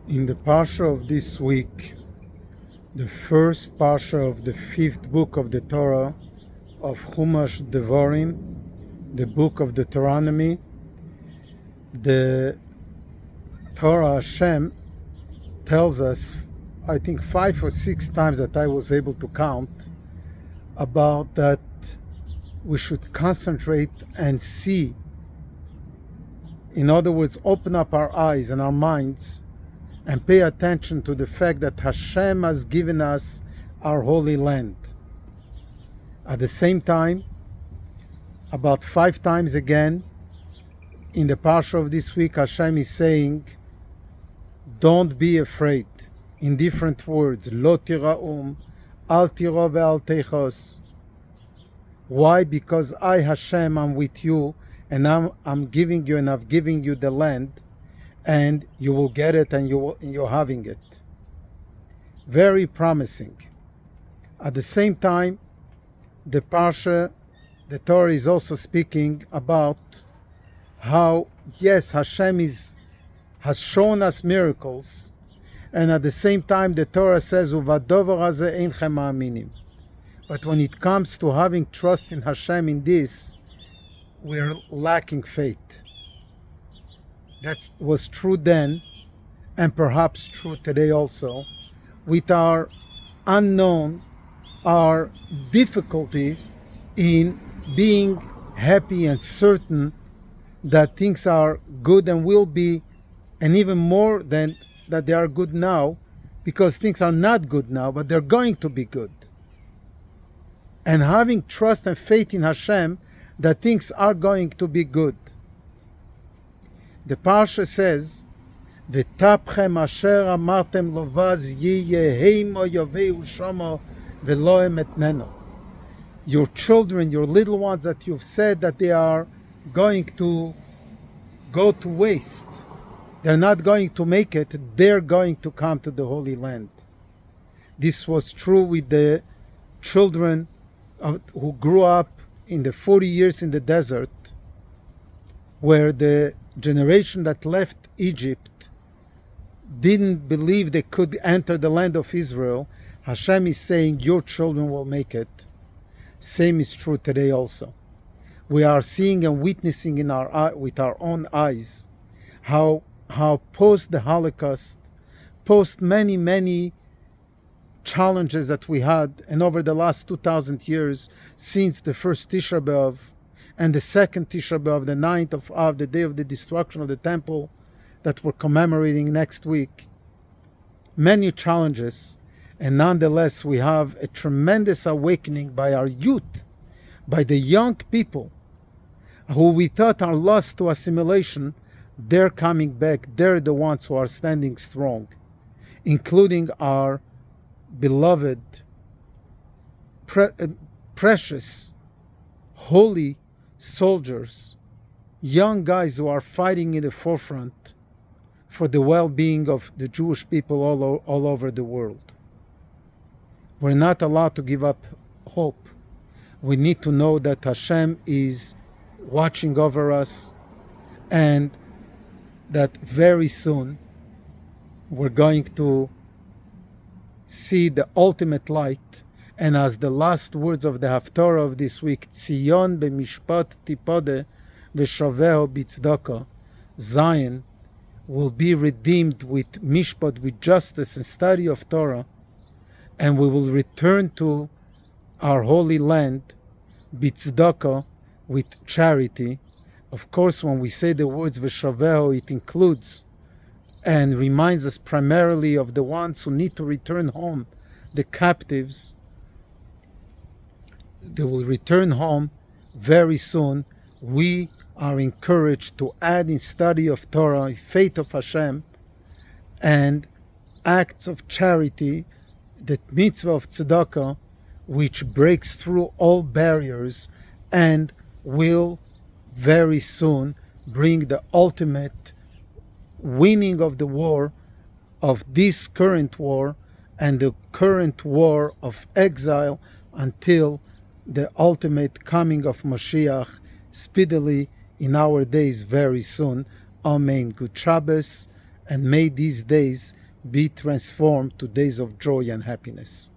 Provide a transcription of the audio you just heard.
In the Parsha of this week, the first Parsha of the fifth book of the Torah of Chumash Devarim, the book of Deuteronomy, the Torah Hashem tells us, I think 5 or 6 times that I was able to count, about that we should concentrate and see. In other words, open up our eyes and our minds and pay attention to the fact that Hashem has given us our holy land. At the same time, about 5 times again, in the Parsha of this week, Hashem is saying, don't be afraid. In different words, Lo tira'um, al tiro ve'al techos. Why? Because I, Hashem, am with you, and I'm giving you, and I've given you the land, and you will get it, and you're having it. Very promising. At the same time, the Parsha, the Torah is also speaking about how, yes, Hashem has shown us miracles, and at the same time the Torah says, "Uvadover hazeh einchem ma'aminim." But when it comes to having trust in Hashem in this, we're lacking faith. That was true then, and perhaps true today also, with our unknown, our difficulties in being happy and certain that things are good and will be, and even more than that they are good now, because things are not good now, but they're going to be good. And having trust and faith in Hashem that things are going to be good. The Parsha says, "V'tapchem asher amartem lovaz yiyeheimo yoveu shomo v'lo emetneno." Your children, your little ones that you've said that they are going to go to waste, they're not going to make it, they're going to come to the Holy Land. This was true with the children who grew up in the 40 years in the desert, where the generation that left Egypt didn't believe they could enter the land of Israel. Hashem is saying, your children will make it. Same is true today also. We are seeing and witnessing with our own eyes how post the Holocaust, post many challenges that we had, and over the last 2,000 years, since the first Tisha B'Av and the second Tisha B'Av, the 9th of Av, the day of the destruction of the temple that we're commemorating next week, many challenges, and nonetheless we have a tremendous awakening by our youth, by the young people who we thought are lost to assimilation. They're coming back. They're the ones who are standing strong, including our beloved, precious, holy soldiers, young guys who are fighting in the forefront for the well-being of the Jewish people all over the world. We're not allowed to give up hope. We need to know that Hashem is watching over us, and that very soon we're going to see the ultimate light. And as the last words of the Haftorah of this week, Tzion b'mishpat tipode v'shaveho b'tzdaka, Zion will be redeemed with mishpat, with justice and study of Torah, and we will return to our holy land, b'tzdaka, with charity. Of course, when we say the words v'shaveho, it includes and reminds us primarily of the ones who need to return home, the captives. They will return home very soon. We are encouraged to add in study of Torah, faith of Hashem, and acts of charity, the mitzvah of tzedakah, which breaks through all barriers and will very soon bring the ultimate winning of the war, of this current war, and the current war of exile, until the ultimate coming of Mashiach speedily in our days very soon. Amen. Good Shabbos, and may these days be transformed to days of joy and happiness.